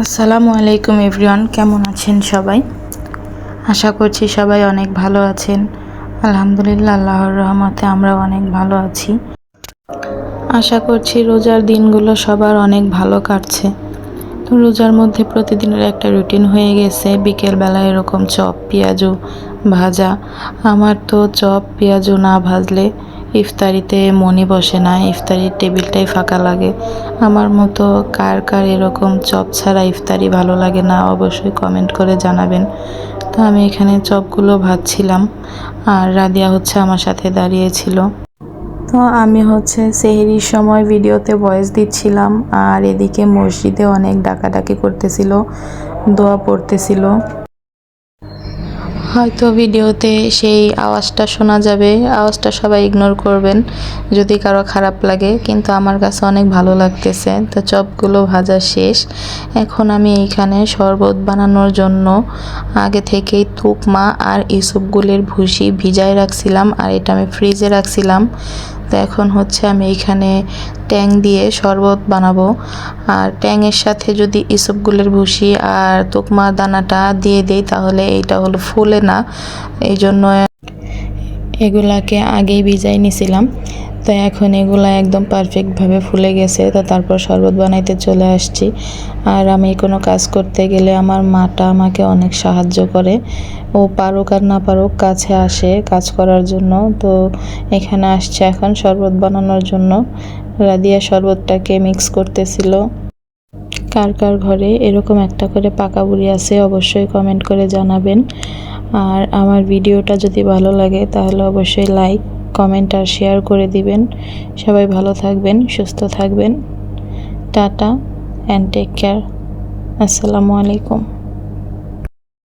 আসসালামু আলাইকুম এভরিওয়ান, কেমন আছেন সবাই? আশা করছি সবাই অনেক ভালো আছেন। আলহামদুলিল্লাহ, আল্লাহর রহমতে আমরাও অনেক ভালো আছি। আশা করছি রোজার দিনগুলো সবার অনেক ভালো কাটছে। তো রোজার মধ্যে প্রতিদিনের একটা রুটিন হয়ে গেছে, বিকেলবেলা এরকম চপ পেঁয়াজু ভাজা। আমার তো চপ পেঁয়াজু না ভাজলে ইফতারিতে মনই বসে না, ইফতারির টেবিলটাই ফাঁকা লাগে। আমার মতো কার কার এরকম চপ ছাড়া ইফতারি ভালো লাগে না, অবশ্যই কমেন্ট করে জানাবেন। তো আমি এখানে চপগুলো ভাজছিলাম আর রাদিয়া আমার সাথে দাঁড়িয়েছিল। তো আমি সেহরির সময় ভিডিওতে ভয়েস দিচ্ছিলাম আর এদিকে মসজিদে অনেক ডাকাডাকি করতেছিল, দোয়া পড়তেছিল। হয়তো ভিডিওতে সেই আওয়াজটা শোনা যাবে, আওয়াজটা সবাই ইগনোর করবেন যদি কারো খারাপ লাগে, কিন্তু আমার কাছে অনেক ভালো লাগতেছে। তো চপগুলো ভাজা শেষ। এখন আমি এইখানে শরবত বানানোর জন্য আগে থেকেই তুকমা আর ইসবগুলের ভুসি ভিজায় রাখছিলাম, আর এটা আমি ফ্রিজে রাখছিলাম। তো এখন আমি এইখানে ট্যাং দিয়ে শরবত বানাবো। আর ট্যাংয়ের সাথে যদি ইসবগুলের ভুসি আর তুকমা দানাটা দিয়ে দেই তাহলে এইটা ফুলে না, এই জন্য এগুলাকে আগেই ভিজাই নিছিলাম। তো এখন এগুলা একদম পারফেক্টভাবে ফুলে গেছে। তো তারপর শরবত বানাইতে চলে আসছি। আর আমি কোনো কাজ করতে গেলে আমার মাটা আমাকে অনেক সাহায্য করে। ও পারুক আর না পারুক কাছে আসে কাজ করার জন্য। তো এখানে আসছে এখন শরবত বানানোর জন্য। রাদিয়া শরবতটাকে মিক্স করতেছিল। কার কার ঘরে এরকম একটা করে পাকা বুড়ি আছে অবশ্যই কমেন্ট করে জানাবেন। আর আমার ভিডিওটা যদি ভালো লাগে তাহলে অবশ্যই লাইক, কমেন্ট আর শেয়ার করে দিবেন। সবাই ভালো থাকবেন, সুস্থ থাকবেন। Tata and take care. আসসালামু আলাইকুম।